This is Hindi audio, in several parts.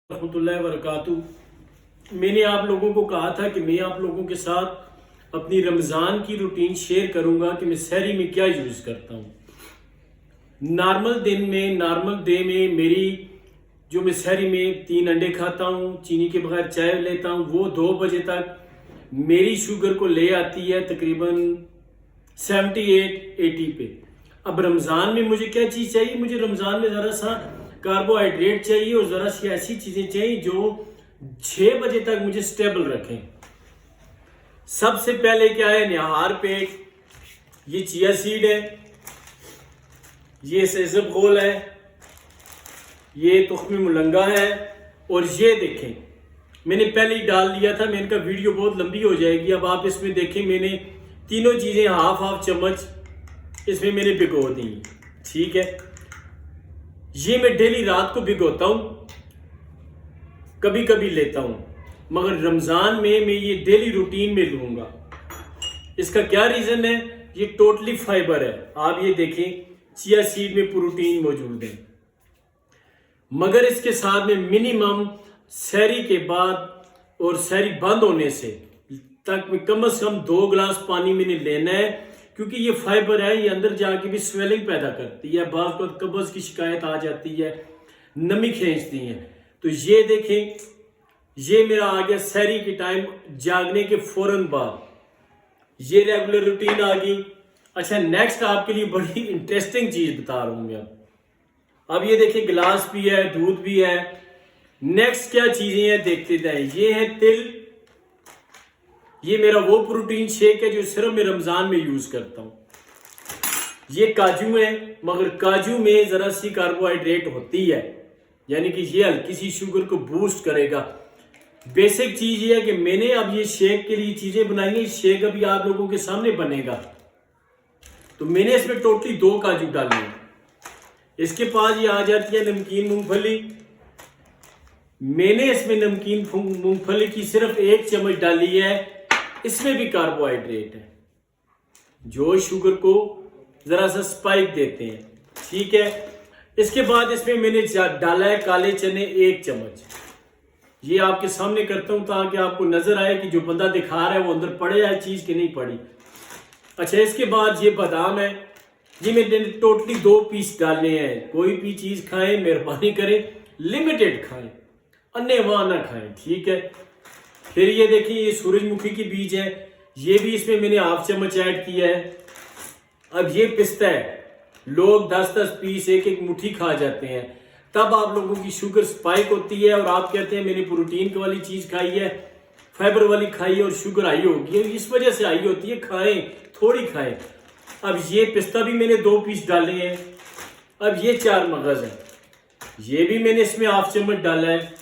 रहमतुल्लाहि व बरकातुहू। मैंने आप लोगों को कहा था कि मैं आप लोगों के साथ अपनी रमज़ान की रूटीन शेयर करूंगा कि मैं सहरी में क्या यूज़ करता हूँ। नॉर्मल डे में मेरी जो मैं सहरी में 3 अंडे खाता हूँ, चीनी के बगैर चाय लेता हूँ, वो 2 बजे तक मेरी शुगर को ले आती है तकरीबन 78-80 पे। अब रमज़ान में मुझे क्या चीज़ चाहिए? मुझे रमज़ान में ज़रा सा कार्बोहाइड्रेट चाहिए और ज़रा सी ऐसी चीज़ें चाहिए जो 6 बजे तक मुझे स्टेबल रखें। सबसे पहले क्या है, निहार पेट, ये चिया सीड है, ये सेसम घोल है, ये तुख्मी मुलंगा है, और ये देखें मैंने पहले ही डाल दिया था। मैंने कहा वीडियो बहुत लंबी हो जाएगी। अब आप इसमें देखें, मैंने तीनों चीज़ें हाफ चम्मच इसमें मैंने भिगो दी। ठीक है, ये मैं डेली रात को भिगोता हूँ, कभी कभी लेता हूँ, मगर रमज़ान में मैं ये डेली रूटीन में लूँगा। इसका क्या रीज़न है? ये टोटली फाइबर है। आप ये देखें, चिया सीड में प्रोटीन मौजूद है, मगर इसके साथ में मिनिमम सहरी के बाद और सहरी बंद होने से तक में कम से कम 2 गिलास पानी मैंने लेना है, क्योंकि ये फाइबर है, ये अंदर जाके भी स्वेलिंग पैदा करती है, बाज़ वक़्त कब्ज़ की शिकायत आ जाती है, नमी खींचती है। तो ये देखें, ये मेरा आ गया सहरी के टाइम जागने के फौरन बाद, ये रेगुलर रूटीन आ गई। अच्छा, नेक्स्ट आपके लिए बड़ी इंटरेस्टिंग चीज़ बता रहा हूँ मैं। अब ये देखिए, गिलास भी है, दूध भी है। नेक्स्ट क्या चीज़ें हैं देखते जाएं। ये है तिल, ये मेरा वो प्रोटीन शेक है जो सिर्फ मैं रमज़ान में यूज़ करता हूँ। ये काजू है, मगर काजू में ज़रा सी कार्बोहाइड्रेट होती है, यानी कि ये हल्की सी शुगर को बूस्ट करेगा। बेसिक चीज़ ये है कि मैंने अब ये शेक के लिए चीज़ें बनाई हैं। शेक अभी आप लोगों के सामने बनेगा, तो मैंने इसमें टोटली 2 काजू डाले हैं। इसके पास ये आ जाती है नमकीन मूंगफली। मैंने इसमें नमकीन मूंगफली की सिर्फ 1 चम्मच डाली है। इसमें भी कार्बोहाइड्रेट है जो शुगर को जरा सा स्पाइक देते हैं। ठीक है, इसके बाद इसमें मैंने डाला है काले चने 1 चम्मच। ये आपके सामने करता हूं ताकि आपको नजर आए कि जो बंदा दिखा रहा है वो अंदर पड़े है चीज की नहीं पड़ी। अच्छा, इसके बाद ये बादाम है, ये मैंने टोटली 2 पीस डालने हैं। कोई भी चीज खाएं, मेहरबानी करें लिमिटेड खाएं, अन्य वहां ना खाएं। ठीक है, फिर ये देखिए, ये सूरजमुखी की बीज है, ये भी इसमें मैंने 1/2 चम्मच ऐड किया है। अब ये पिस्ता है, लोग 10-10 पीस 1-1 मुट्ठी खा जाते हैं, तब आप लोगों की शुगर स्पाइक होती है और आप कहते हैं मैंने प्रोटीन वाली चीज खाई है, फाइबर वाली खाई है और शुगर आई होगी। इस वजह से आई होती है, खाएं, थोड़ी खाएं। अब ये पिस्ता भी मैंने 2 पीस डाले हैं। अब ये 4 मगज है, ये भी मैंने इसमें 1/2 चम्मच डाला है।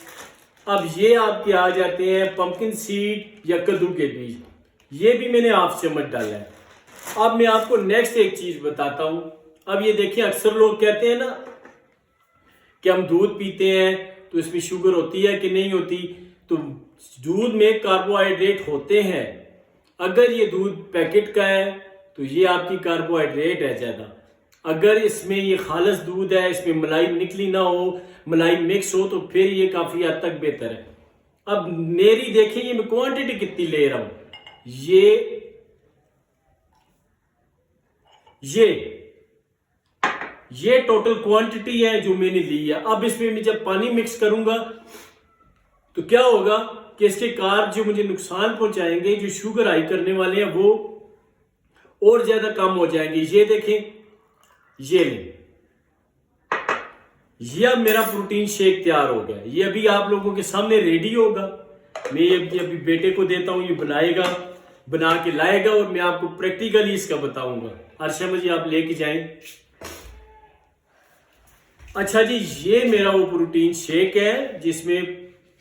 अब ये आपके आ जाते हैं पंपकिन सीड या कद्दू के बीज, ये भी मैंने 1/2 चम्मच डाला है। अब मैं आपको नेक्स्ट एक चीज बताता हूं। अब ये देखिए, अक्सर लोग कहते हैं ना कि हम दूध पीते हैं तो इसमें शुगर होती है कि नहीं होती। तो दूध में कार्बोहाइड्रेट होते हैं। अगर ये दूध पैकेट का है तो ये आपकी कार्बोहाइड्रेट है ज्यादा। अगर इसमें ये खालिस दूध है, इसमें मलाई निकली ना हो, मलाई मिक्स हो, तो फिर ये काफी हद तक बेहतर है। अब मेरी देखिए, ये मैं क्वांटिटी कितनी ले रहा हूं। ये टोटल क्वांटिटी है जो मैंने ली है। अब इसमें मैं जब पानी मिक्स करूंगा तो क्या होगा कि इसके कार्ब जो मुझे नुकसान पहुंचाएंगे, जो शुगर हाई करने वाले हैं, वो और ज्यादा कम हो जाएंगे। ये देखें, ये लें, ये अब मेरा प्रोटीन शेक तैयार हो गया। ये अभी आप लोगों के सामने रेडी होगा। मैं ये अभी बेटे को देता हूं, ये बनाएगा, बना के लाएगा और मैं आपको प्रैक्टिकली इसका बताऊंगा। अर्शा जी, आप लेके जाएं। अच्छा जी, ये मेरा वो प्रोटीन शेक है जिसमें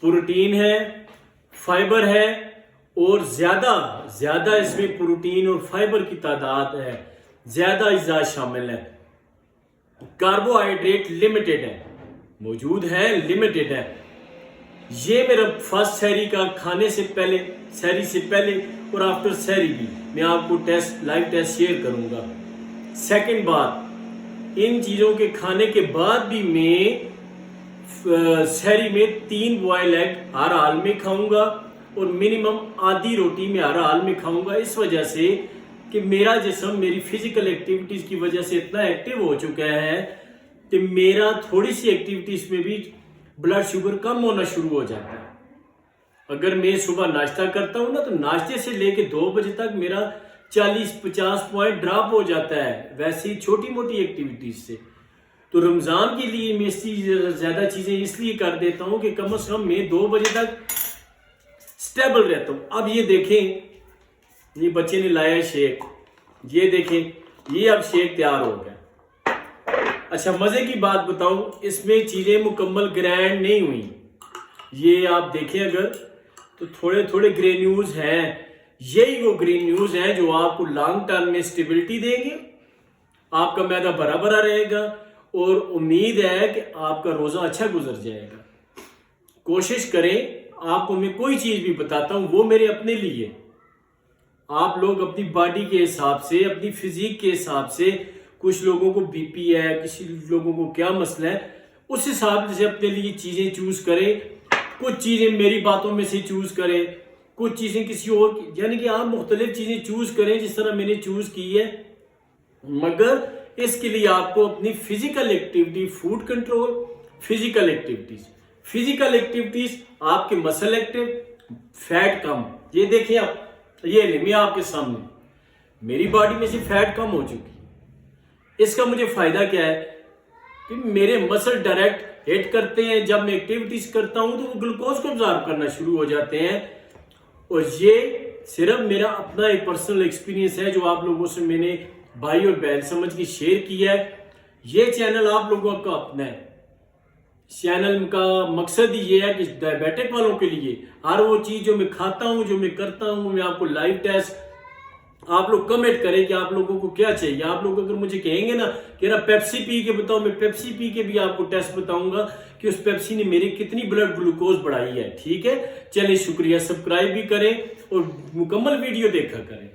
प्रोटीन है, फाइबर है और ज्यादा इसमें प्रोटीन और फाइबर की तादाद है, ज्यादा अज़ा शामिल है। कार्बोहाइड्रेट लिमिटेड है, मौजूद है, लिमिटेड है। ये मेरा फर्स्ट सहरी का खाने से पहले, सहरी से पहले और आफ्टर सहरी भी मैं आपको लाइव टेस्ट शेयर करूंगा। सेकंड बात, इन चीज़ों के खाने के बाद भी मैं सहरी में 3 बॉयल एग हर हाल में खाऊंगा और मिनिमम आधी रोटी में हर हाल में खाऊंगा। इस वजह से कि मेरा जिस्म मेरी फिजिकल एक्टिविटीज की वजह से इतना एक्टिव हो चुका है कि मेरा थोड़ी सी एक्टिविटीज में भी ब्लड शुगर कम होना शुरू हो जाता है। अगर मैं सुबह नाश्ता करता हूँ ना, तो नाश्ते से लेके 2 बजे तक मेरा 40-50 पॉइंट ड्रॉप हो जाता है, वैसी छोटी मोटी एक्टिविटीज से। तो रमज़ान के लिए मैं ज़्यादा चीज़ें इसलिए कर देता हूँ कि कम से कम मैं 2 बजे तक स्टेबल रहता हूँ। अब ये देखें, ये बच्चे ने लाया शेक, ये देखें, ये अब शेक तैयार हो गया। अच्छा, मज़े की बात बताऊँ, इसमें चीज़ें मुकम्मल ग्राइंड नहीं हुई। ये आप देखें अगर, तो थोड़े थोड़े ग्रेन्यूल्स हैं। यही वो ग्रेन्यूल्स हैं जो आपको लॉन्ग टर्म में स्टेबिलिटी देंगे, आपका मैदा भरा भरा रहेगा और उम्मीद है कि आपका रोज़ा अच्छा गुजर जाएगा। कोशिश करें, आपको मैं कोई चीज़ भी बताता हूँ वो मेरे अपने लिए, आप लोग अपनी बॉडी के हिसाब से, अपनी फिजिक के हिसाब से, कुछ लोगों को बीपी है, किसी लोगों को क्या मसला है, उस हिसाब से अपने लिए चीज़ें चूज़ करें। कुछ चीज़ें मेरी बातों में से चूज़ करें, कुछ चीज़ें किसी और, यानी कि आप मुख्तलिफ चीज़ें चूज़ करें जिस तरह मैंने चूज़ की है। मगर इसके लिए आपको अपनी physical activity, food control, physical activities, आपके मसल एक्टिव, फैट कम। ये देखिए आप, ये ले मैं आपके सामने, मेरी बॉडी में से फैट कम हो चुकी है। इसका मुझे फायदा क्या है कि मेरे मसल डायरेक्ट हिट करते हैं। जब मैं एक्टिविटीज करता हूं तो वो ग्लूकोज को अब्जॉर्ब करना शुरू हो जाते हैं। और ये सिर्फ मेरा अपना एक पर्सनल एक्सपीरियंस है जो आप लोगों से मैंने भाई और बहन समझ के शेयर किया है। ये चैनल आप लोगों का अपना है। चैनल का मकसद ही ये है कि डायबिटिक वालों के लिए हर वो चीज़ जो मैं खाता हूँ, जो मैं करता हूँ, मैं आपको लाइव टेस्ट, आप लोग कमेंट करें कि आप लोगों को क्या चाहिए। आप लोग अगर मुझे कहेंगे ना कि ना पेप्सी पी के बताओ, मैं पेप्सी पी के भी आपको टेस्ट बताऊंगा कि उस पेप्सी ने मेरी कितनी ब्लड ग्लूकोज बढ़ाई है। ठीक है, चलिए शुक्रिया। सब्सक्राइब भी करें और मुकम्मल वीडियो देखा करें।